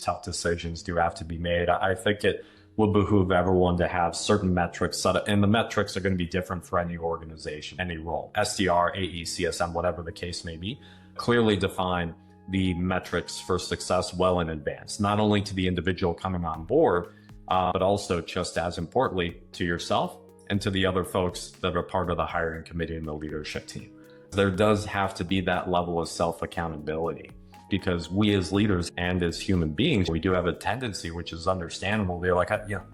tough decisions do have to be made. I think it would behoove everyone to have certain metrics set up, and the metrics are going to be different for any organization, any role, SDR, AE, CSM, whatever the case may be. Clearly define the metrics for success well in advance, not only to the individual coming on board, but also just as importantly to yourself and to the other folks that are part of the hiring committee and the leadership team. There does have to be that level of self-accountability, because we as leaders and as human beings, we do have a tendency, which is understandable. They're like,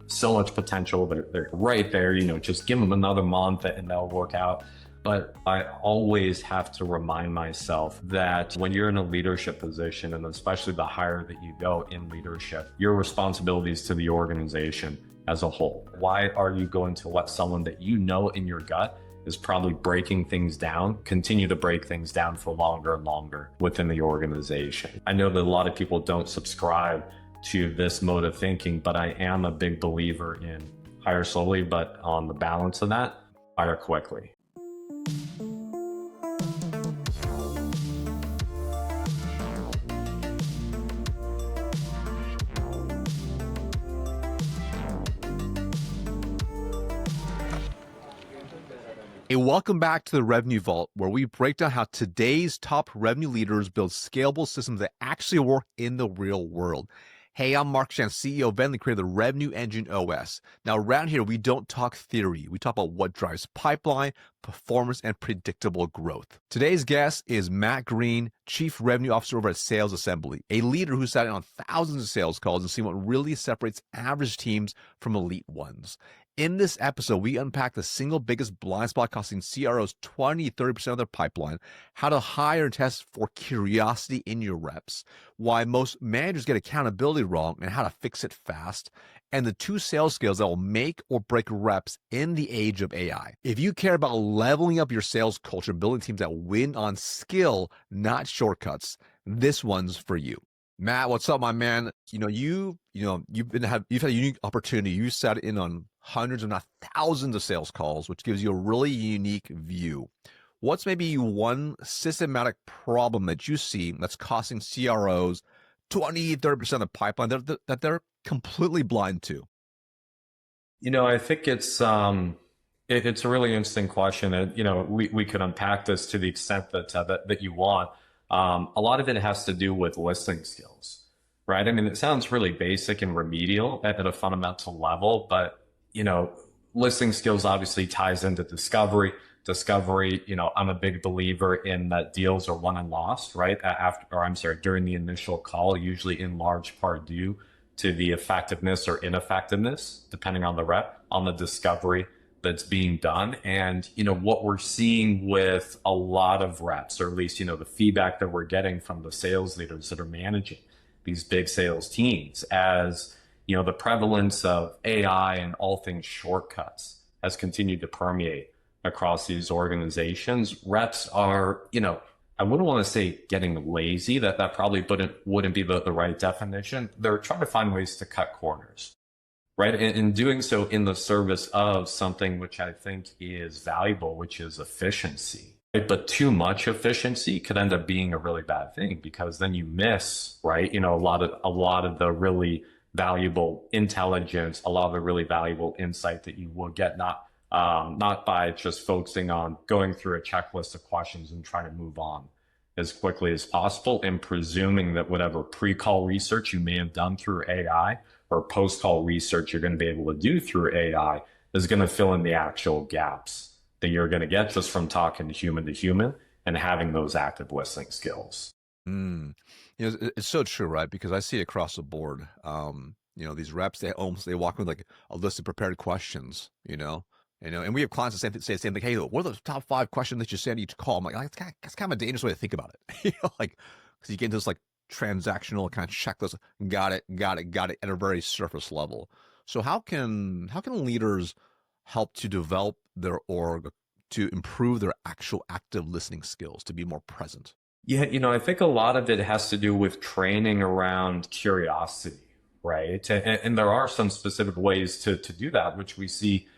so much potential. They're right there, just give them another month and they'll work out. But I always have to remind myself that when you're in a leadership position, and especially the higher that you go in leadership, your responsibilities to the organization as a whole. Why are you going to let someone that you know in your gut is probably breaking things down, continue to break things down for longer and longer within the organization? I know that a lot of people don't subscribe to this mode of thinking, but I am a big believer in hire slowly, but on the balance of that, hire quickly. Hey, welcome back to the Revenue Vault, where we break down how today's top revenue leaders build scalable systems that actually work in the real world. Hey, I'm Mark Chan, CEO of Bentley, creator of the Revenue Engine OS. Now, around here, we don't talk theory. We talk about what drives pipeline, performance, and predictable growth. Today's guest is Matt Green, Chief Revenue Officer over at Sales Assembly, a leader who sat in on thousands of sales calls and seen what really separates average teams from elite ones. In this episode, we unpack the single biggest blind spot costing CROs 20-30% of their pipeline, how to hire and test for curiosity in your reps, why most managers get accountability wrong and how to fix it fast, and the 2 sales skills that will make or break reps in the age of AI. If you care about leveling up your sales culture, building teams that win on skill, not shortcuts, this one's for you. Matt, what's up, my man? You've had a unique opportunity. You sat in on hundreds, if not thousands, of sales calls, which gives you a really unique view. What's maybe one systematic problem that you see that's costing CROs 20-30% of the pipeline that they're completely blind to? I think it's a really interesting question, and we could unpack this to the extent that you want. A lot of it has to do with listening skills, right? I mean, it sounds really basic and remedial at a fundamental level, but listening skills obviously ties into discovery. I'm a big believer in that deals are won and lost, right? During the initial call, usually in large part due to the effectiveness or ineffectiveness, depending on the rep, on the discovery that's being done. And, what we're seeing with a lot of reps, or at least, the feedback that we're getting from the sales leaders that are managing these big sales teams, as, the prevalence of AI and all things shortcuts has continued to permeate across these organizations. Reps are, I wouldn't want to say getting lazy, that probably wouldn't be the right definition. They're trying to find ways to cut corners, right? And doing so in the service of something which I think is valuable, which is efficiency. Right? But too much efficiency could end up being a really bad thing, because then you miss, right? A lot of the really valuable intelligence, a lot of the really valuable insight that you will get, not by just focusing on going through a checklist of questions and trying to move on as quickly as possible, and presuming that whatever pre-call research you may have done through AI or post-call research you're going to be able to do through AI is going to fill in the actual gaps that you're going to get just from talking to human and having those active listening skills. It's so true, right? Because I see it across the board. These reps, they walk with like a list of prepared questions, and we have clients that say the same thing. Hey, what are the top 5 questions that you say on each call? I'm like, that's kind of a dangerous way to think about it. Because you get into this like transactional kind of checklist. Got it at a very surface level. So how can leaders help to develop their org to improve their actual active listening skills, to be more present? Yeah, I think a lot of it has to do with training around curiosity, right? And there are some specific ways to do that, which we see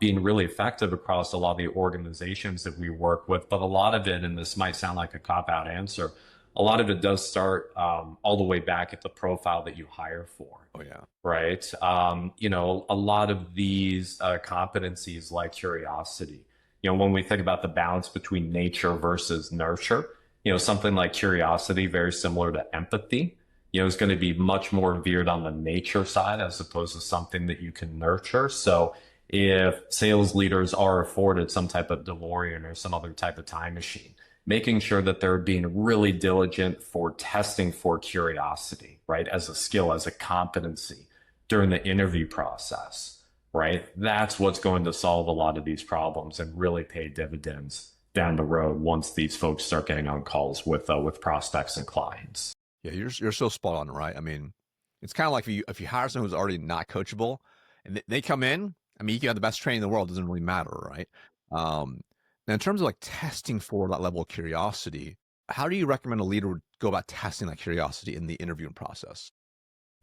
being really effective across a lot of the organizations that we work with. But a lot of it, and this might sound like a cop-out answer, a lot of it does start all the way back at the profile that you hire for. Oh yeah. Right. A lot of these competencies like curiosity, when we think about the balance between nature versus nurture, something like curiosity, very similar to empathy, is going to be much more veered on the nature side as opposed to something that you can nurture. So if sales leaders are afforded some type of DeLorean or some other type of time machine, making sure that they're being really diligent for testing for curiosity, right, as a skill, as a competency during the interview process, right? That's what's going to solve a lot of these problems and really pay dividends down the road once these folks start getting on calls with prospects and clients. Yeah, you're so spot on, right? I mean, it's kind of like if you hire someone who's already not coachable and they come in, I mean, you can have the best training in the world, it doesn't really matter, right? Um, Now in terms of like testing for that level of curiosity, how do you recommend a leader would go about testing that curiosity in the interviewing process?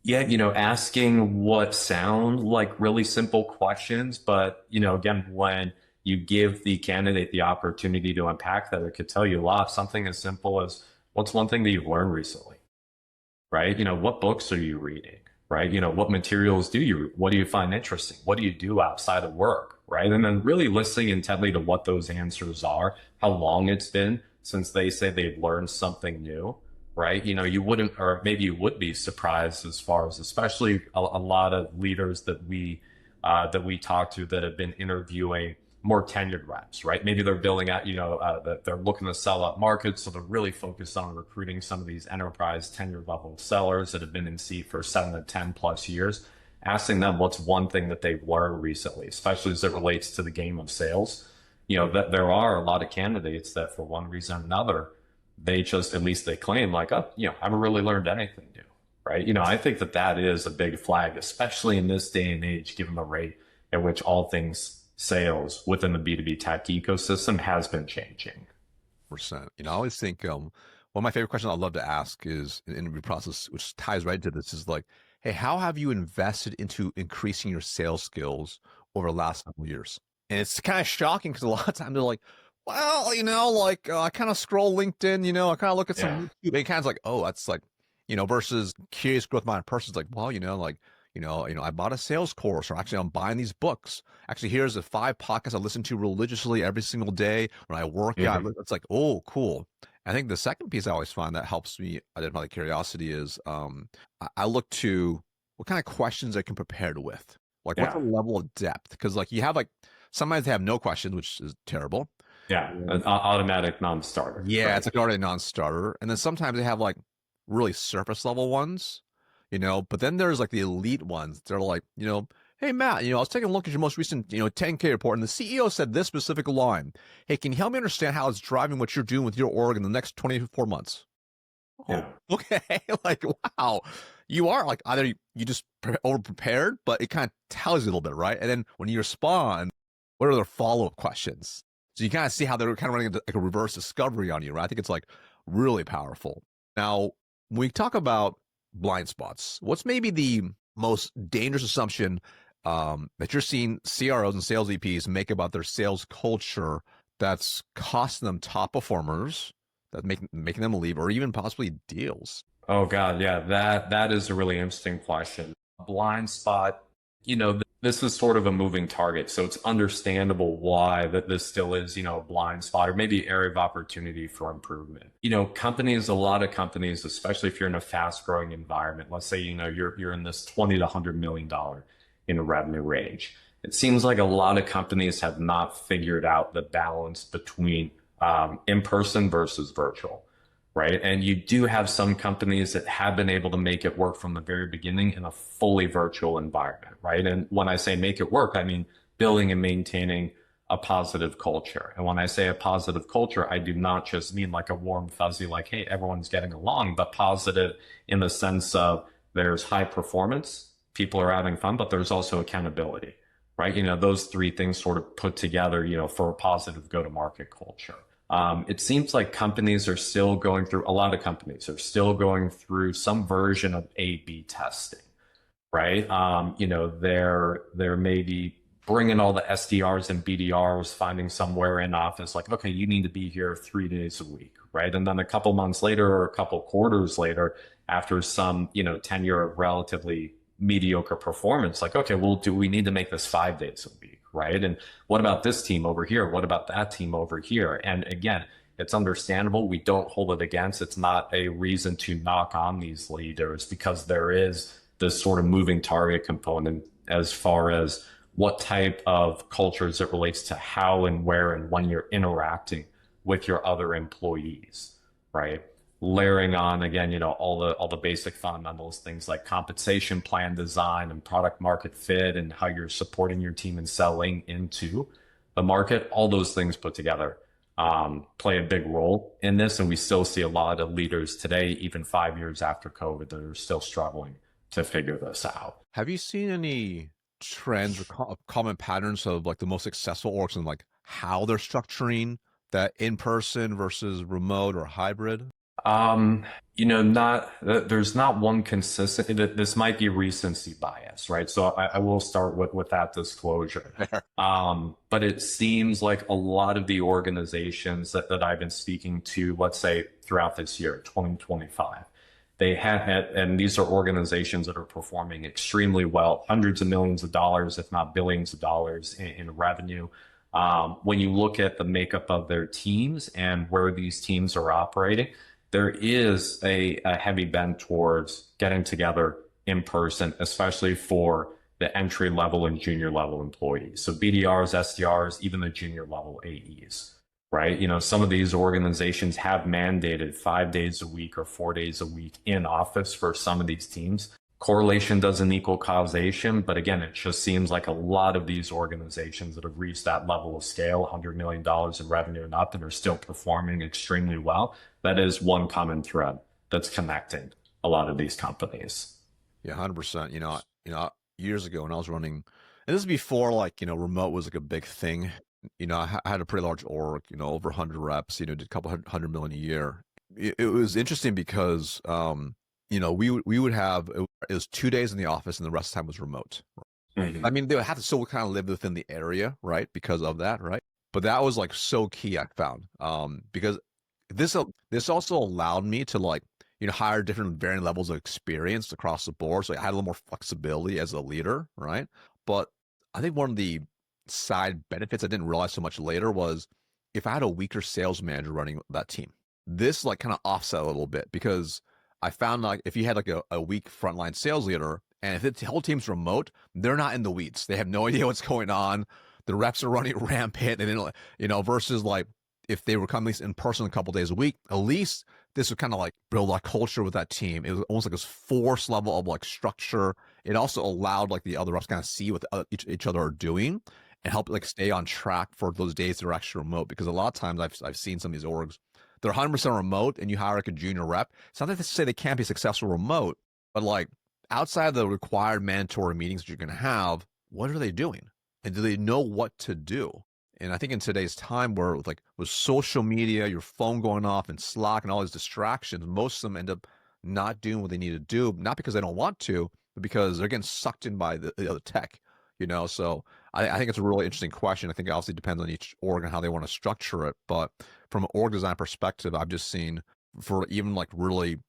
Yeah, asking what sound like really simple questions, but again, when you give the candidate the opportunity to unpack that, it could tell you a lot. Something as simple as what's one thing that you've learned recently, right? What books are you reading, right? What materials what do you find interesting? What do you do outside of work, right? And then really listening intently to what those answers are, how long it's been since they say they've learned something new, right? You wouldn't, or maybe you would be surprised as far as, especially a lot of leaders that we talk to that have been interviewing more tenured reps, right? Maybe they're building out, that they're looking to sell up markets. So they're really focused on recruiting some of these enterprise tenured level sellers that have been in seat for 7 to 10 plus years, asking them what's one thing that they've learned recently, especially as it relates to the game of sales. That there are a lot of candidates that for one reason or another, they just, at least they claim like, oh, I haven't really learned anything new, right? I think that is a big flag, especially in this day and age, given the rate at which all things sales within the B2B tech ecosystem has been changing. Percent. I always think one of my favorite questions I love to ask is in the interview process, which ties right to this, is like, hey, how have you invested into increasing your sales skills over the last couple of years? And it's kind of shocking because a lot of times they're like, well, like I kind of scroll LinkedIn, I kind of look at some Yeah. YouTube, and kind of like, oh, that's like, versus curious growth minded person's like, well, like, I bought a sales course, or actually I'm buying these books. Actually, here's the 5 podcasts I listen to religiously every single day when I work out. Mhm. It's like, oh, cool. I think the second piece I always find that helps me identify the curiosity is I look to what kind of questions I can prepare with. Like, what's the Yeah. level of depth? Because like you have like sometimes they have no questions, which is terrible. Yeah. An automatic non-starter. Yeah, it's Right. like already a non-starter. And then sometimes they have like really surface level ones, but then there's like the elite ones. They're like, hey Matt, I was taking a look at your most recent, 10K report, and the CEO said this specific line. Hey, can you help me understand how it's driving what you're doing with your org in the next 24 months? Oh, Yeah. okay. Like, wow. You are like either you just over prepared, but it kind of tells you a little bit, right? And then when you respond, what are their follow-up questions? So you kind of see how they're kind of running like a reverse discovery on you, right? I think it's like really powerful. Now, when we talk about blind spots, what's maybe the most dangerous assumption that you're seeing CROs and sales VPs make about their sales culture that's costing them top performers, that making them leave, or even possibly deals? Oh God, yeah, that is a really interesting question. Blind spot, this is sort of a moving target, so it's understandable why that this still is, a blind spot or maybe area of opportunity for improvement. A lot of companies, especially if you're in a fast-growing environment, let's say, you're in this 20 to $100 million in revenue range. It seems like a lot of companies have not figured out the balance between in-person versus virtual, right? And you do have some companies that have been able to make it work from the very beginning in a fully virtual environment, right? And when I say make it work, I mean building and maintaining a positive culture. And when I say a positive culture, I do not just mean like a warm, fuzzy, like, hey, everyone's getting along, but positive in the sense of there's high performance, people are having fun, but there's also accountability, right? Those three things sort of put together, for a positive go-to-market culture. It seems like a lot of companies are still going through some version of A/B testing, right? They're maybe bringing all the SDRs and BDRs, finding somewhere in office, like, okay, you need to be here 3 days a week, right? And then a couple months later or a couple quarters later, after some, tenure of relatively mediocre performance, like, okay, well, do we need to make this 5 days a week, right? And what about this team over here? What about that team over here? And again, it's understandable. We don't hold it against. It's not a reason to knock on these leaders because there is this sort of moving target component as far as what type of cultures it relates to how and where and when you're interacting with your other employees, right? Layering on again, all the basic fundamentals, things like compensation plan design and product market fit and how you're supporting your team and selling into the market, all those things put together play a big role in this. And we still see a lot of leaders today, even 5 years after COVID, that are still struggling to figure this out. Have you seen any trends or common patterns of like the most successful orgs and like how they're structuring that in person versus remote or hybrid? Not there's not one consistent. This might be recency bias, right? So I will start with that disclosure. But it seems like a lot of the organizations that I've been speaking to, let's say throughout this year, 2025, they have had, and these are organizations that are performing extremely well, hundreds of millions of dollars, if not billions of dollars in revenue. When you look at the makeup of their teams and where these teams are operating, there is a heavy bend towards getting together in person, especially for the entry level and junior level employees. So BDRs, SDRs, even the junior level AEs, right? Some of these organizations have mandated 5 days a week or 4 days a week in office for some of these teams. Correlation doesn't equal causation, but again, it just seems like a lot of these organizations that have reached that level of scale, $100 million in revenue and up, that are still performing extremely well. That is one common thread that's connecting a lot of these companies. Yeah, 100%. Years ago when I was running, and this is before like, remote was like a big thing. I had a pretty large org, over 100 reps, did a couple hundred million a year. It was interesting because, we would have, it was 2 days in the office and the rest of the time was remote. Mhm. I mean, they would have to still kind of live within the area, right? Because of that, right? But that was like so key, I found, because this also allowed me to like, hire different varying levels of experience across the board. So I had a little more flexibility as a leader, right? But I think one of the side benefits I didn't realize so much later was if I had a weaker sales manager running that team, this like kind of offset a little bit because I found like if you had like a weak frontline sales leader and if the whole team's remote, they're not in the weeds. They have no idea what's going on. The reps are running rampant and then, versus like if they were coming at least in person a couple days a week, at least this would kind of like build a culture with that team. It was almost like this force level of like structure. It also allowed like the other reps kind of see what each other are doing and help like stay on track for those days that are actually remote. Because a lot of times I've seen some of these orgs, they're 100% remote and you hire like a junior rep. It's not that to say they can't be successful remote, but like outside of the required mandatory meetings that you're going to have, what are they doing? And do they know what to do? And I think in today's time where with social media, your phone going off and Slack and all these distractions, most of them end up not doing what they need to do, not because they don't want to, but because they're getting sucked in by the other tech, So I think it's a really interesting question. I think it obviously depends on each org and how they want to structure it. But from an org design perspective, I've just seen for even like really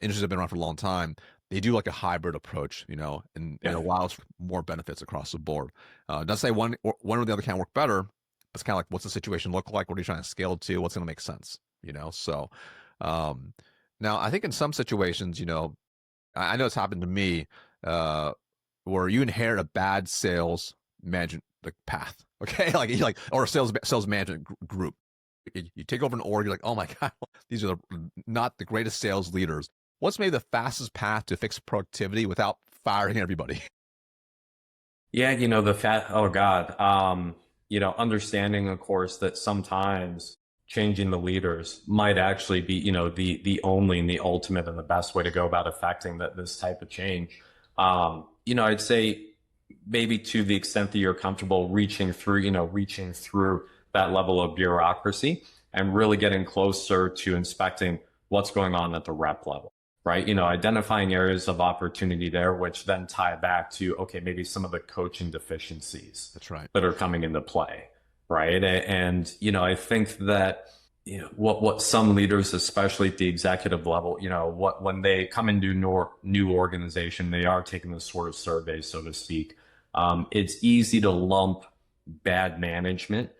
industries that have been around for a long time, they do like a hybrid approach, and it allows more benefits across the board. Doesn't say one or the other can't work better. It's kind of like, what's the situation look like? What are you trying to scale to? What's going to make sense? So now I think in some situations, I know it's happened to me where you inherit a bad sales management like path. Okay. or a sales management group. You take over an org, you're like, oh my God, these are not the greatest sales leaders. What's maybe the fastest path to fix productivity without firing everybody? Yeah, oh God. Understanding, of course, that sometimes changing the leaders might actually be, the only and the ultimate and the best way to go about affecting this type of change. I'd say maybe to the extent that you're comfortable reaching through that level of bureaucracy and really getting closer to inspecting what's going on at the rep level, right? Identifying areas of opportunity there, which then tie back to, okay, maybe some of the coaching deficiencies That's right. that are coming into play, right? And I think that what some leaders, especially at the executive level, what when they come into new organization, they are taking this sort of survey, so to speak. It's easy to lump bad management,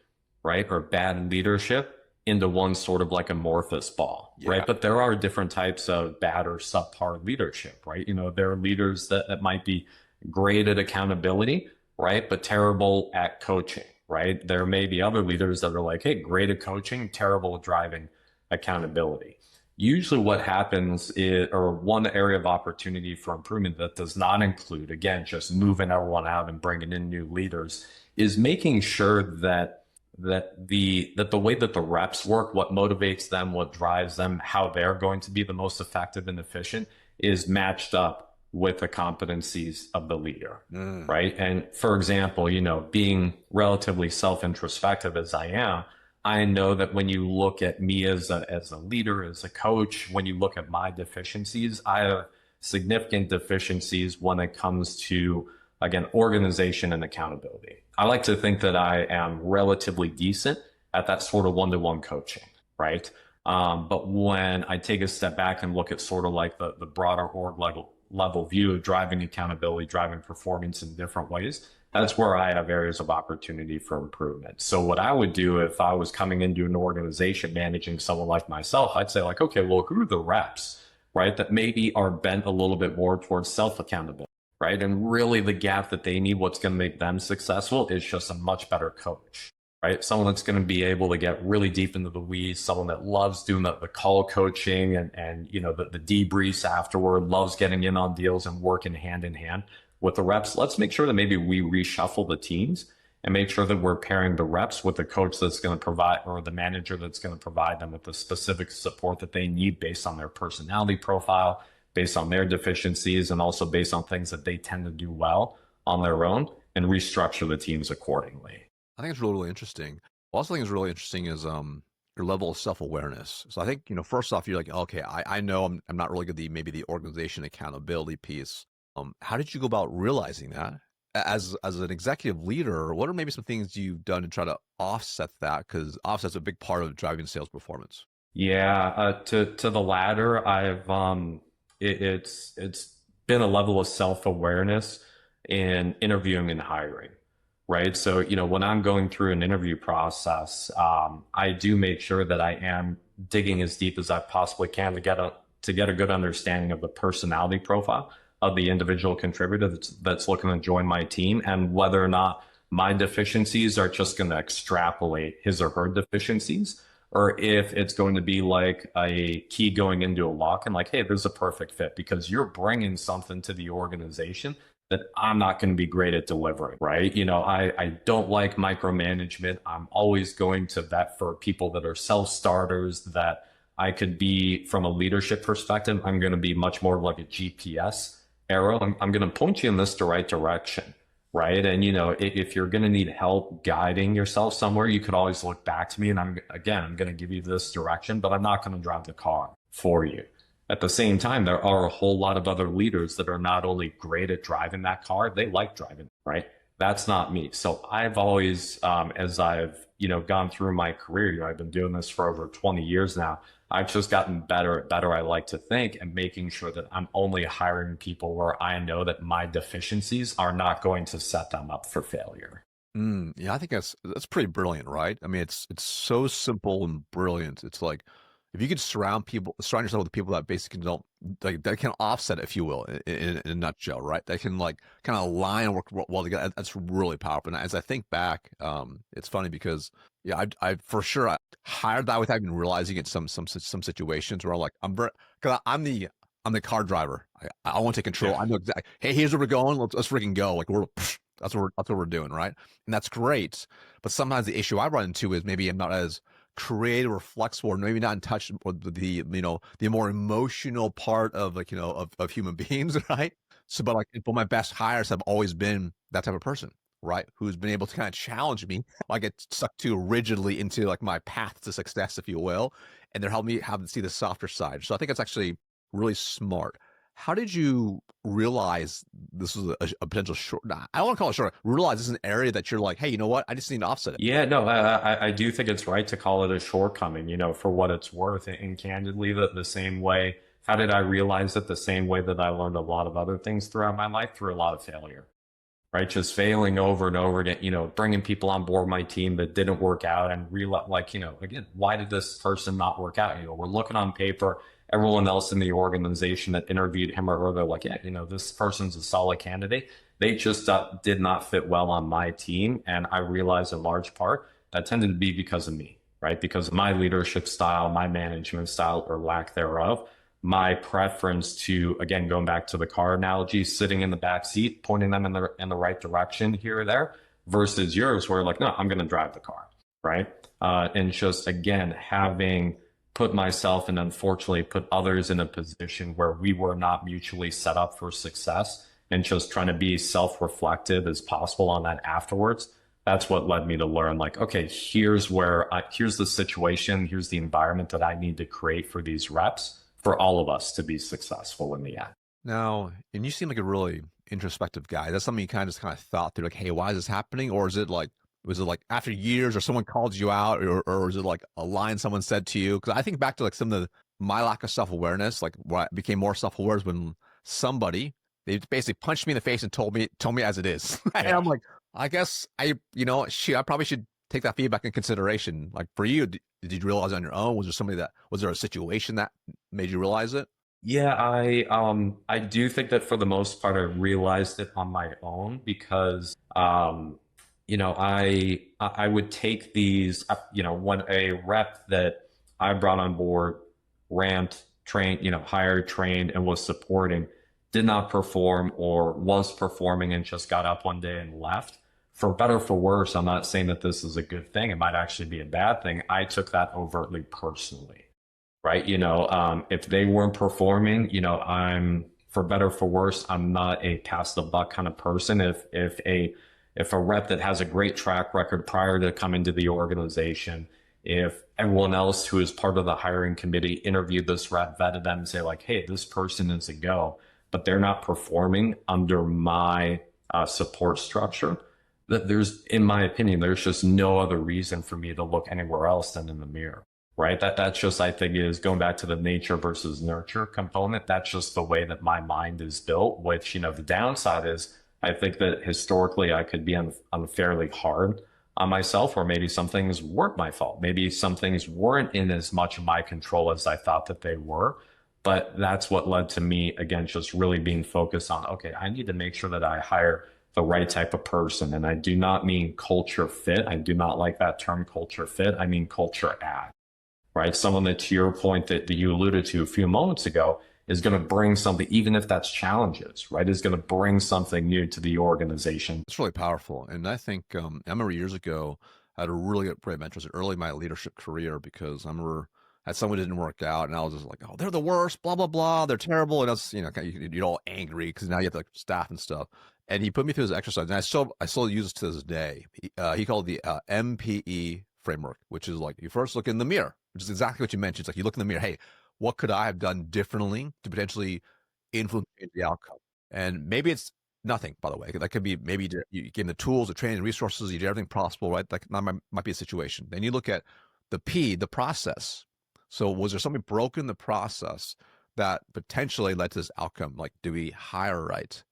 right, or bad leadership into one sort of like amorphous ball, Yeah. right? But there are different types of bad or subpar leadership, right? There are leaders that might be great at accountability, right, but terrible at coaching, right? There may be other leaders that are like, hey, great at coaching, terrible at driving accountability. Usually, what happens is, or one area of opportunity for improvement that does not include, again, just moving everyone out and bringing in new leaders, is making sure that the way that the reps work, what motivates them, what drives them, how they're going to be the most effective and efficient, is matched up with the competencies of the leader, Mm. right? And for example, being relatively self-introspective as I am, I know that when you look at me as a leader, as a coach, when you look at my deficiencies, I have significant deficiencies when it comes to, again, organization and accountability. I like to think that I am relatively decent at that sort of one-to-one coaching, right? But when I take a step back and look at sort of like the broader org level view of driving accountability, driving performance in different ways, that's where I have areas of opportunity for improvement. So what I would do if I was coming into an organization managing someone like myself, I'd say like, okay, well, who are the reps, right? That maybe are bent a little bit more towards self-accountability, right? And really the gap that they need, what's going to make them successful is just a much better coach, right? Someone that's going to be able to get really deep into the weeds, someone that loves doing the call coaching and the debriefs afterward, loves getting in on deals and working hand in hand with the reps. Let's make sure that maybe we reshuffle the teams and make sure that we're pairing the reps with the coach that's going to provide, or the manager that's going to provide them with the specific support that they need based on their personality profile, based on their deficiencies, and also based on things that they tend to do well on their own, and restructure the teams accordingly. I think it's really, really interesting. Also, I think it's really interesting is your level of self-awareness. So I think, first off, you're like, okay, I know I'm not really good at maybe the organization accountability piece. How did you go about realizing that? As an executive leader, what are maybe some things you've done to try to offset that? Because offset's a big part of driving sales performance. Yeah, to the latter, it's been a level of self-awareness in interviewing and hiring, right? So, when I'm going through an interview process, I do make sure that I am digging as deep as I possibly can to get a good understanding of the personality profile of the individual contributor that's looking to join my team, and whether or not my deficiencies are just going to extrapolate his or her deficiencies, or if it's going to be like a key going into a lock and like, hey, there's a perfect fit because you're bringing something to the organization that I'm not going to be great at delivering, right? I don't like micromanagement. I'm always going to vet for people that are self-starters, that I could be from a leadership perspective. I'm going to be much more like a GPS arrow. I'm going to point you in this the right direction, right? And if you're going to need help guiding yourself somewhere, you could always look back to me, and I'm going to give you this direction, but I'm not going to drive the car for you. At the same time, there are a whole lot of other leaders that are not only great at driving that car, they like driving, right? That's not me. So I've always, as I've, gone through my career, I've been doing this for over 20 years now. I've just gotten better, I like to think, and making sure that I'm only hiring people where I know that my deficiencies are not going to set them up for failure. Yeah, I think that's pretty brilliant, right? I mean, it's so simple and brilliant. It's like if you could surround yourself with people that basically don't like that can offset, if you will, in a nutshell, right? That can like kind of align and work well together. That's really powerful. And as I think back, it's funny because yeah, I for sure I hired that without even realizing it. Some situations where I'm like because I'm the car driver. I want to take control. Yeah. I know exactly. Hey, here's where we're going. Let's freaking go. Like that's what we're doing, right? And that's great. But sometimes the issue I run into is maybe I'm not as creative or flexible, or maybe not in touch with the more emotional part of like of human beings, right? So, but my best hires have always been that type of person, right? Who's been able to kind of challenge me. I get stuck too rigidly into like my path to success, if you will, and they're helping me have to see the softer side. So I think it's actually really smart. How did you realize this was a potential short, I don't want to call it short, realize this is an area that you're like, hey, you know what? I just need to offset it. Yeah, no, I do think it's right to call it a shortcoming, for what it's worth. And candidly, the same way, how did I realize it? The same way that I learned a lot of other things throughout my life, through a lot of failure, right? Just failing over and over again, bringing people on board my team that didn't work out and realize, like, again, why did this person not work out? We're looking on paper, everyone else in the organization that interviewed him or her, they're like, yeah, this person's a solid candidate. They just did not fit well on my team. And I realized in large part that tended to be because of me, right? Because of my leadership style, my management style, or lack thereof, my preference to, again, going back to the car analogy, sitting in the back seat, pointing them in the right direction here or there, versus yours, where like, no, I'm going to drive the car, right? And just, again, having put myself and unfortunately put others in a position where we were not mutually set up for success, and just trying to be self-reflective as possible on that afterwards. That's what led me to learn, like, okay, here's the situation, here's the environment that I need to create for these reps, for all of us to be successful in the end. Now, and you seem like a really introspective guy. That's something you just kind of thought through, like, hey, why is this happening? Or was it like after years, or someone called you out, or was it like a line someone said to you? Because I think back to like some of my lack of self-awareness, like where I became more self-aware is when they basically punched me in the face and told me as it is. And Yeah. I'm like, I guess I probably should take that feedback in consideration. Like for you, did you realize on your own? Was there a situation that made you realize it? Yeah, I do think that for the most part I realized it on my own, because I would take these, when a rep that I brought on board, ramped, trained, hired, trained, and was supporting, did not perform, or was performing and just got up one day and left. For better or for worse, I'm not saying that this is a good thing. It might actually be a bad thing. I took that overtly personally, right? If they weren't performing, for better or for worse, I'm not a pass the buck kind of person. If a rep that has a great track record prior to coming to the organization, if everyone else who is part of the hiring committee interviewed this rep, vetted them, and say like, hey, this person is a go, but they're not performing under my support structure, that in my opinion, there's just no other reason for me to look anywhere else than in the mirror. Right. That's just, I think, is going back to the nature versus nurture component. That's just the way that my mind is built, which, the downside is, I think that historically I could be unfairly hard on myself, or maybe some things weren't my fault. Maybe some things weren't in as much of my control as I thought that they were. But that's what led to me, again, just really being focused on, okay, I need to make sure that I hire the right type of person. And I do not mean culture fit. I do not like that term, culture fit. I mean culture add. Right? Someone that, to your point that you alluded to a few moments ago, is going to bring something, even if that's challenges, right? Is going to bring something new to the organization. It's really powerful. And I think, I remember years ago, I had a really great mentors early in my leadership career, because I remember I had someone who didn't work out, and I was just like, oh, they're the worst, blah, blah, blah. They're terrible. And that's, you're all angry because now you have to like staff and stuff. And he put me through his exercise, and I still use it to this day. He called it the MPE framework, which is like, you first look in the mirror, which is exactly what you mentioned. It's like you look in the mirror, hey, what could I have done differently to potentially influence the outcome? And maybe it's nothing, by the way. That could be, maybe you gave them the tools, the training, the resources, you did everything possible, right? Like that might be a situation. Then you look at the P, the process. So was there something broken in the process that potentially led to this outcome? Like, do we hire right?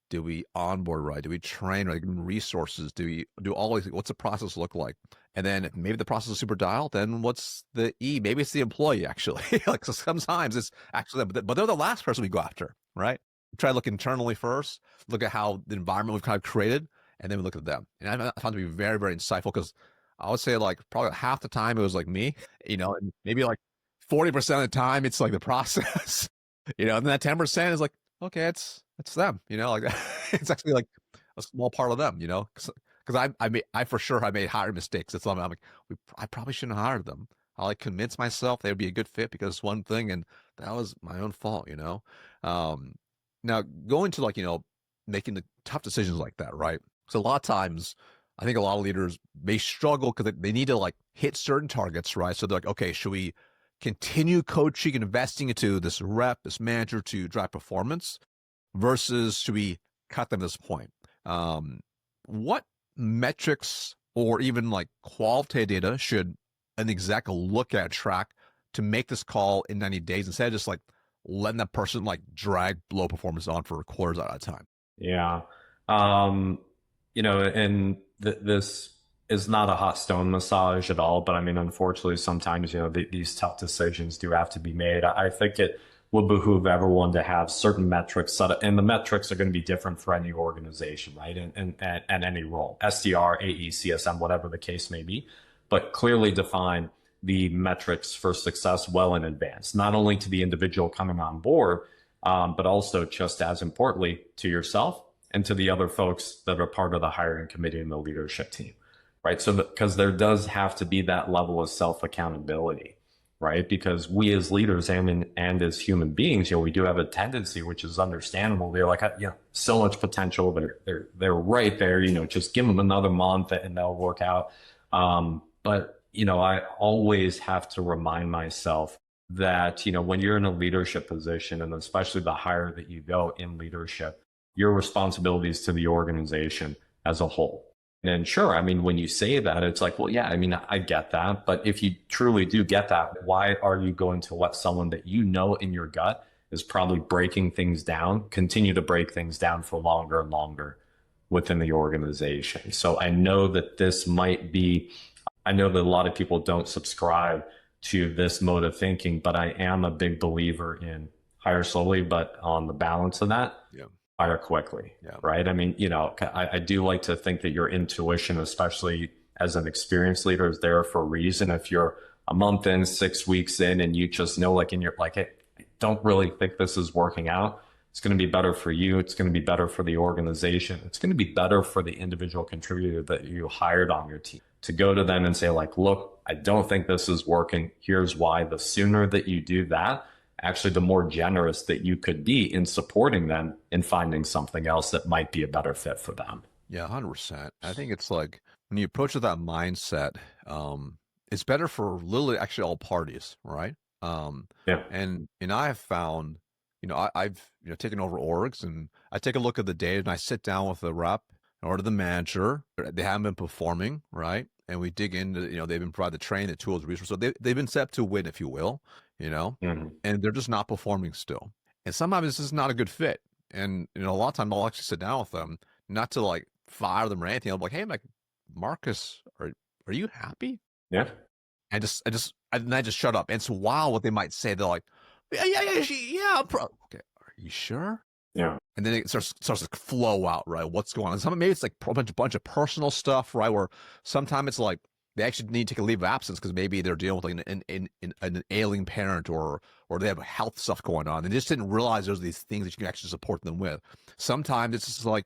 Do we onboard right? Do we train right? Resources? Do we do all these? What's the process look like? And then if maybe the process is super dialed, then what's the E? Maybe it's the employee, actually. Like, so sometimes it's actually, but they're the last person we go after, right? We try to look internally first, look at how the environment we've kind of created, and then we look at them. And I found to be very, very insightful, because I would say like probably half the time it was like me, and maybe like 40% of the time it's like the process, and then that 10% is like, okay, it's them, like it's actually like a small part of them, because I for sure I made hiring mistakes. It's I'm like, I probably shouldn't have hired them. I like convince myself they would be a good fit because one thing, and that was my own fault, Now going to like, making the tough decisions like that, right? So a lot of times I think a lot of leaders may struggle because they need to like hit certain targets, right? So they're like, okay, should we continue coaching and investing into this rep, this manager to drive performance, versus should we cut them to this point. Um, what metrics or even like qualitative data should an exec look at, track to make this call in 90 days instead of just like letting that person like drag low performance on for quarters at a time? Yeah. Um, and this is not a hot stone massage at all, but I mean, unfortunately, sometimes, these tough decisions do have to be made. I think it would behoove everyone to have certain metrics set up, and the metrics are going to be different for any organization, right? And any role, SDR, AE, CSM, whatever the case may be, but clearly define the metrics for success well in advance, not only to the individual coming on board, but also just as importantly to yourself and to the other folks that are part of the hiring committee and the leadership team, right? So because there does have to be that level of self accountability, right? Because we as leaders and as human beings, we do have a tendency, which is understandable. They're like, so much potential. They're right there. Just give them another month and they'll work out. But I always have to remind myself that, when you're in a leadership position, and especially the higher that you go in leadership, your responsibilities to the organization as a whole. And sure, I mean, when you say that, it's like, well, yeah, I mean, I get that. But if you truly do get that, why are you going to let someone that in your gut is probably breaking things down, continue to break things down for longer and longer within the organization? So I know that I know that a lot of people don't subscribe to this mode of thinking, but I am a big believer in hire slowly, but on the balance of that, hire quickly, right? I mean, I do like to think that your intuition, especially as an experienced leader, is there for a reason. If you're a month in, 6 weeks in, and you just know, like, hey, I don't really think this is working out, it's going to be better for you. It's going to be better for the organization. It's going to be better for the individual contributor that you hired on your team, to go to them and say, like, look, I don't think this is working. Here's why. The sooner that you do that, actually, the more generous that you could be in supporting them in finding something else that might be a better fit for them. Yeah, 100%. I think it's like when you approach with that mindset, it's better for literally actually all parties, right? Yeah. And I have found, I've taken over orgs, and I take a look at the data and I sit down with the rep or the manager. They haven't been performing, right? And we dig into, they've been provided the training, the tools, resources. So they've been set up to win, if you will, Mm-hmm. and they're just not performing still. And sometimes this is not a good fit. And, a lot of times I'll actually sit down with them, not to like fire them or anything. I'm like, hey, Marcus, are you happy? Yeah. And I just shut up. And so, wow, what they might say, they're like, yeah, okay, are you sure? Yeah. And then it starts to flow out, right? What's going on? Maybe it's like a bunch of personal stuff, right? Where sometimes it's like they actually need to take a leave of absence because maybe they're dealing with like an ailing parent, or they have health stuff going on. They just didn't realize there's these things that you can actually support them with. Sometimes it's just like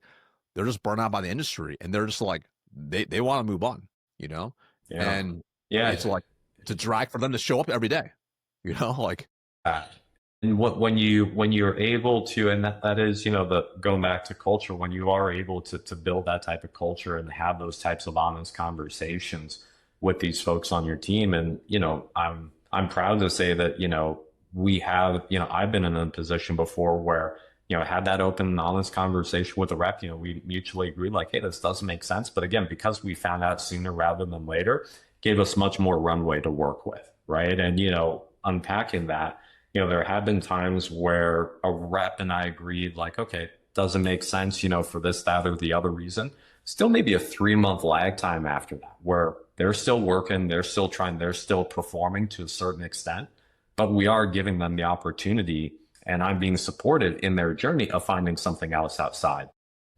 they're just burnt out by the industry, and they're just like they want to move on, Yeah. And Yeah. it's like it's a drag for them to show up every day, like. And when you're able to, and that is, the going back to culture, when you are able to build that type of culture and have those types of honest conversations with these folks on your team. And, I'm proud to say that, we have, I've been in a position before where, I had that open and honest conversation with a rep. We mutually agreed, like, hey, this doesn't make sense. But again, because we found out sooner rather than later, gave us much more runway to work with. Right. And, unpacking that, there have been times where a rep and I agreed, like, okay, doesn't make sense, for this, that, or the other reason. Still maybe a 3-month lag time after that, where they're still working, they're still trying, they're still performing to a certain extent, but we are giving them the opportunity, and I'm being supported in their journey of finding something else outside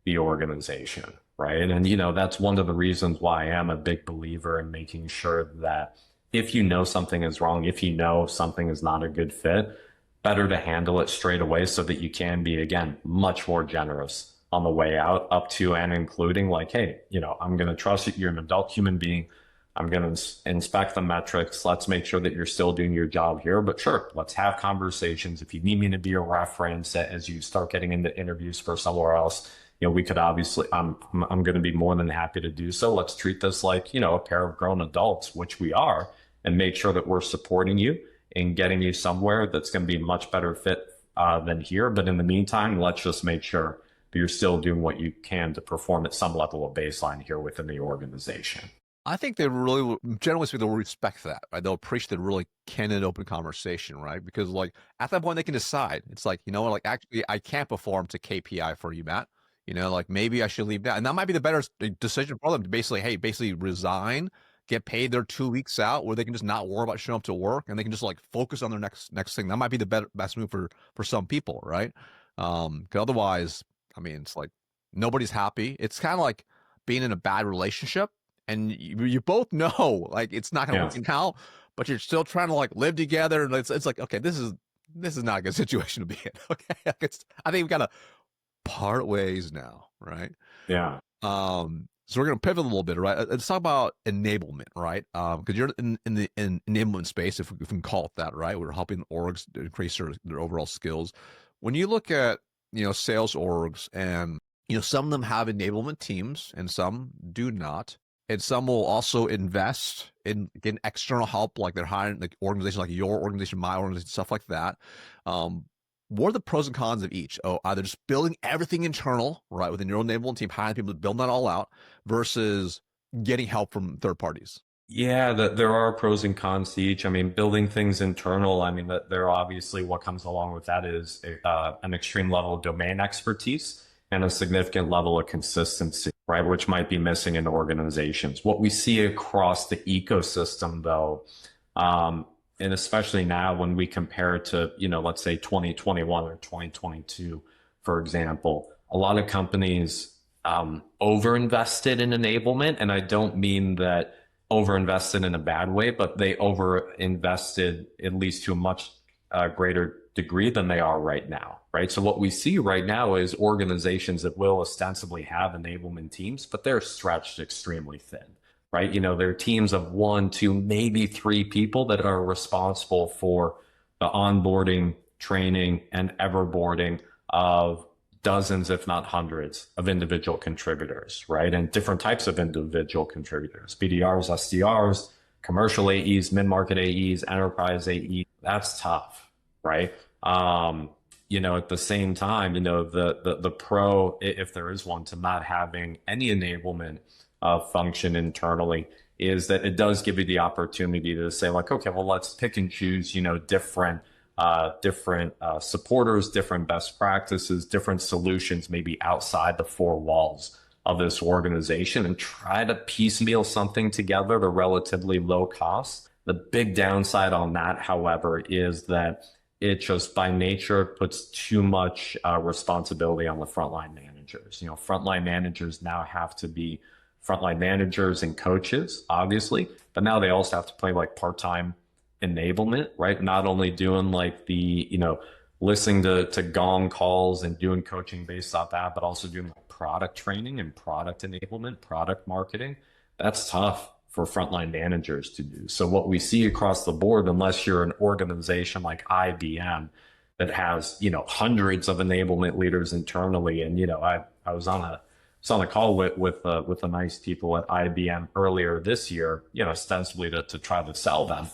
the organization, right? And, that's one of the reasons why I am a big believer in making sure that if something is wrong, if something is not a good fit, better to handle it straight away so that you can be, again, much more generous on the way out, up to and including, like, hey, I'm going to trust that you're an adult human being. I'm going to inspect the metrics. Let's make sure that you're still doing your job here. But sure, let's have conversations. If you need me to be a reference as you start getting into interviews for somewhere else, we could obviously, I'm going to be more than happy to do so. Let's treat this like, a pair of grown adults, which we are, and make sure that we're supporting you and getting you somewhere that's going to be a much better fit than here. But in the meantime, let's just make sure but you're still doing what you can to perform at some level of baseline here within the organization. I think they really, generally speaking, they'll respect that, right? They'll appreciate the really candid, open conversation, right? Because like at that point, they can decide. It's like, you know, like actually, I can't perform to KPI for you, Matt. You know, like maybe I should leave that, and that might be the better decision for them to basically, hey, basically resign, get paid their 2 weeks out, where they can just not worry about showing up to work, and they can just like focus on their next thing. That might be the best move for some people, right? 'Cause otherwise, I mean, it's like nobody's happy. It's kind of like being in a bad relationship and you both know like it's not going to Yeah. work out, but you're still trying to like live together, and it's like okay, this is not a good situation to be in. Okay, like I think we've got to part ways now, right? Yeah. So we're going to pivot a little bit, right? Let's talk about enablement, right? Because you're in the enablement space, if we can call it that, right? We're helping orgs increase their overall skills. When you look at sales orgs, and some of them have enablement teams and some do not, and some will also invest in getting external help, like they're hiring like organizations like your organization, my organization, stuff like that. What are the pros and cons of each? Oh, either just building everything internal, right, within your own enablement team, hiring people to build that all out, versus getting help from third parties. Yeah, there are pros and cons to each. I mean, building things internal, I mean, that there obviously what comes along with that is an extreme level of domain expertise and a significant level of consistency, right? Which might be missing in organizations. What we see across the ecosystem, though, and especially now when we compare it to, let's say 2021 or 2022, for example, a lot of companies overinvested in enablement. And I don't mean that overinvested in a bad way, but they overinvested at least to a much greater degree than they are right now, right? So what we see right now is organizations that will ostensibly have enablement teams, but they're stretched extremely thin, right? They're teams of 1, 2, maybe 3 people that are responsible for the onboarding, training, and everboarding of dozens, if not hundreds, of individual contributors, right? And different types of individual contributors, BDRs, SDRs, commercial AEs, mid-market AEs, enterprise AEs. That's tough, right? At the same time, the pro, if there is one, to not having any enablement function internally is that it does give you the opportunity to say like, okay, well, let's pick and choose, different supporters, different best practices, different solutions, maybe outside the 4 walls of this organization, and try to piecemeal something together at a relatively low cost. The big downside on that, however, is that it just by nature puts too much responsibility on the frontline managers. Frontline managers now have to be frontline managers and coaches, obviously, but now they also have to play like part-time enablement, right? Not only doing like the, listening to gong calls and doing coaching based off that, but also doing like product training and product enablement, product marketing. That's tough for frontline managers to do. So what we see across the board, unless you're an organization like IBM that has, hundreds of enablement leaders internally. And, I was on a call with the nice people at IBM earlier this year, ostensibly to try to sell them.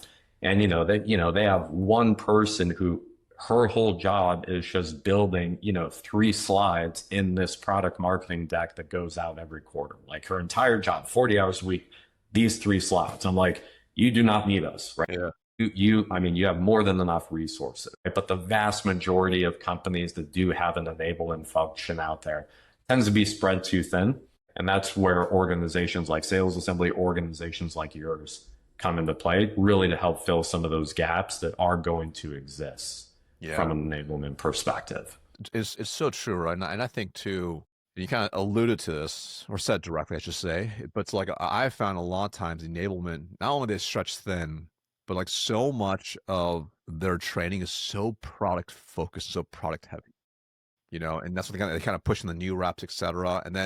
And they have one person who her whole job is just building 3 slides in this product marketing deck that goes out every quarter. Like her entire job, 40 hours a week, these 3 slides. I'm like, you do not need us, right? Yeah. I mean, you have more than enough resources, right? But the vast majority of companies that do have an enablement function out there tends to be spread too thin. And that's where organizations like Sales Assembly, organizations like yours come into play, really to help fill some of those gaps that are going to exist from an enablement perspective. It's so true, right? And I think too, you kind of alluded to this, or said directly, I should say, but it's like I found a lot of times enablement, not only they stretch thin, but like so much of their training is so product focused, so product heavy, and that's what they kind of push in the new reps, et cetera. And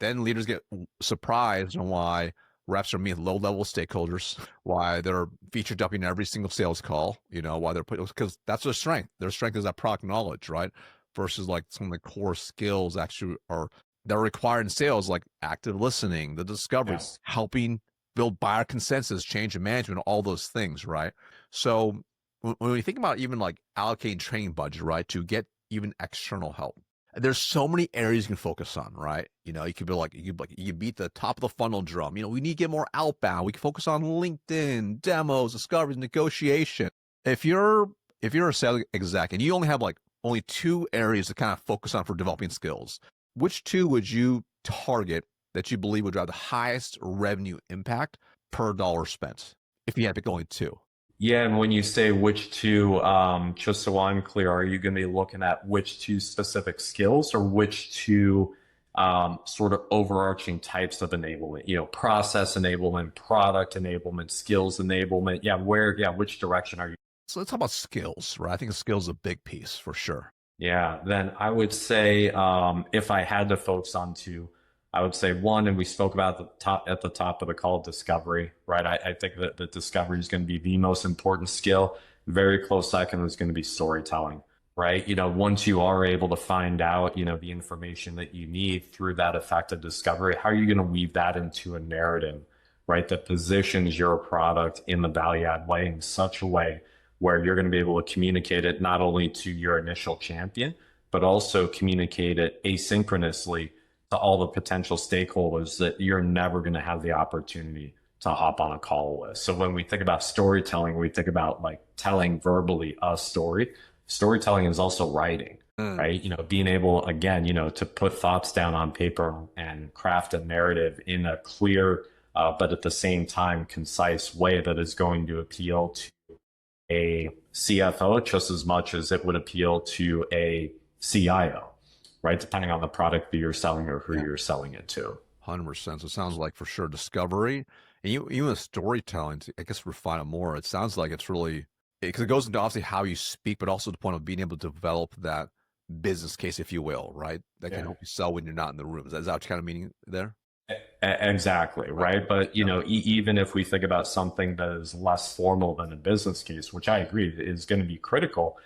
then leaders get surprised on why reps are meeting low-level stakeholders, why they're feature dumping every single sales call, why they're putting, because that's their strength. Their strength is that product knowledge, right? Versus like some of the core skills actually that are required in sales, like active listening, the discovery, Yes. helping build buyer consensus, change in management, all those things, right? So when we think about even like allocating training budget, right, to get even external help, there's so many areas you can focus on, right? You could be like, you beat the top of the funnel drum. We need to get more outbound. We can focus on LinkedIn, demos, discovery, negotiation. If you're a sales exec and you only have like only two areas to kind of focus on for developing skills, which two would you target that you believe would drive the highest revenue impact per dollar spent if you had to pick only two? Yeah, and when you say which two, just so I'm clear, are you going to be looking at which two specific skills or which two sort of overarching types of enablement? Process enablement, product enablement, skills enablement. Which direction are you? So let's talk about skills, right? I think skills is a big piece for sure. Yeah, then I would say if I had to focus on two, I would say one, and we spoke about at the top of the call, discovery, right? I think that the discovery is going to be the most important skill. Very close second is going to be storytelling, right? Once you are able to find out, the information that you need through that effective discovery, how are you going to weave that into a narrative, right? That positions your product in the value add way in such a way where you're going to be able to communicate it not only to your initial champion, but also communicate it asynchronously to all the potential stakeholders that you're never going to have the opportunity to hop on a call with. So when we think about storytelling, we think about like telling verbally a story. Storytelling is also writing, right? Being able, again, to put thoughts down on paper and craft a narrative in a clear, but at the same time, concise way that is going to appeal to a CFO just as much as it would appeal to a CIO, right? Depending on the product that you're selling or who you're selling it to. 100%. So it sounds like for sure discovery and even with storytelling, I guess refine it more. It sounds like it's really, because it goes into obviously how you speak, but also the point of being able to develop that business case, if you will, right? That can help you sell when you're not in the room. Is that what you kind of meaning there? Exactly, right? But even if we think about something that is less formal than a business case, which I agree is going to be critical,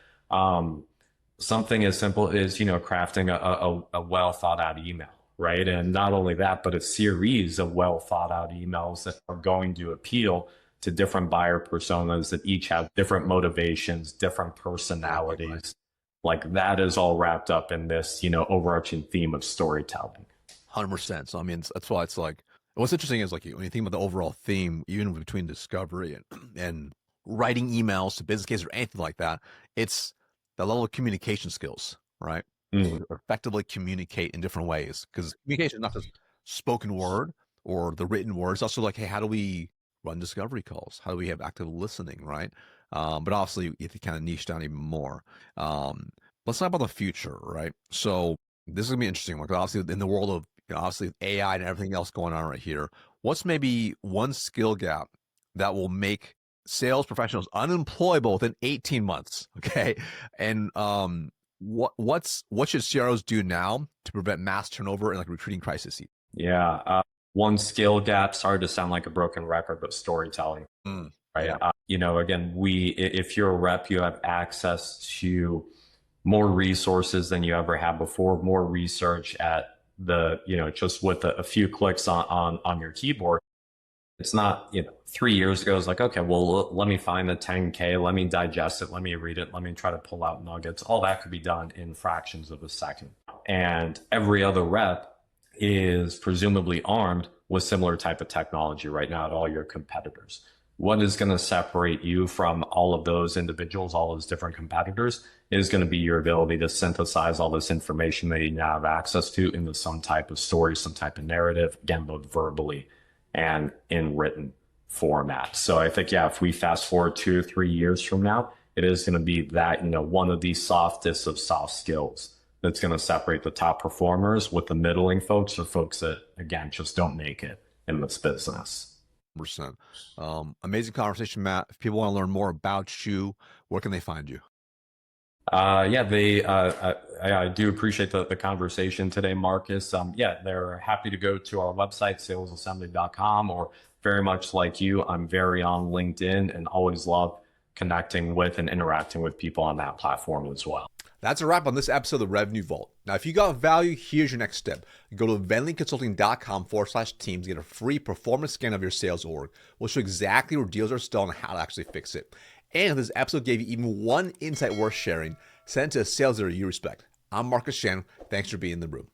something as simple as crafting a well thought out email, right? And not only that, but a series of well thought out emails that are going to appeal to different buyer personas that each have different motivations, different personalities. Like that is all wrapped up in this overarching theme of storytelling. 100%. So I mean, that's why it's like, what's interesting is like when you think about the overall theme, even between discovery and writing emails to business cases or anything like that, it's the level of communication skills, right? Effectively communicate in different ways, because communication is not just spoken word or the written word. It's also like, hey, how do we run discovery calls? How do we have active listening, right? But obviously, you have to kind of niche down even more. Let's talk about the future, right? So this is gonna be interesting. Like obviously, in the world of obviously AI and everything else going on right here, what's maybe one skill gap that will make sales professionals unemployable within 18 months? Okay, and what should CROs do now to prevent mass turnover and like recruiting crises? Yeah, one skill gap. Sorry to sound like a broken record, but storytelling. Right. Again, if you're a rep, you have access to more resources than you ever have before, more research at just with a few clicks on your keyboard. It's not, 3 years ago, it's like, okay, well, let me find the 10K, let me digest it, let me read it, let me try to pull out nuggets. All that could be done in fractions of a second. And every other rep is presumably armed with similar type of technology right now at all your competitors. What is going to separate you from all of those individuals, all those different competitors, is going to be your ability to synthesize all this information that you now have access to into some type of story, some type of narrative, again, both verbally and in written format. So I think, if we fast forward 2 or 3 years from now, it is going to be that, one of the softest of soft skills that's going to separate the top performers with the middling folks or folks that, again, just don't make it in this business. 100%. Amazing conversation, Matt. If people want to learn more about you, where can they find you? I do appreciate the conversation today, Marcus. They're happy to go to our website, salesassembly.com, or very much like you, I'm very on LinkedIn and always love connecting with and interacting with people on that platform as well. That's a wrap on this episode of the Revenue Vault. Now, if you got value, here's your next step. Go to venleyconsulting.com/teams to get a free performance scan of your sales org. We'll show exactly where deals are still and how to actually fix it. And if this episode gave you even one insight worth sharing, send it to a sales leader you respect. I'm Marcus Shan. Thanks for being in the room.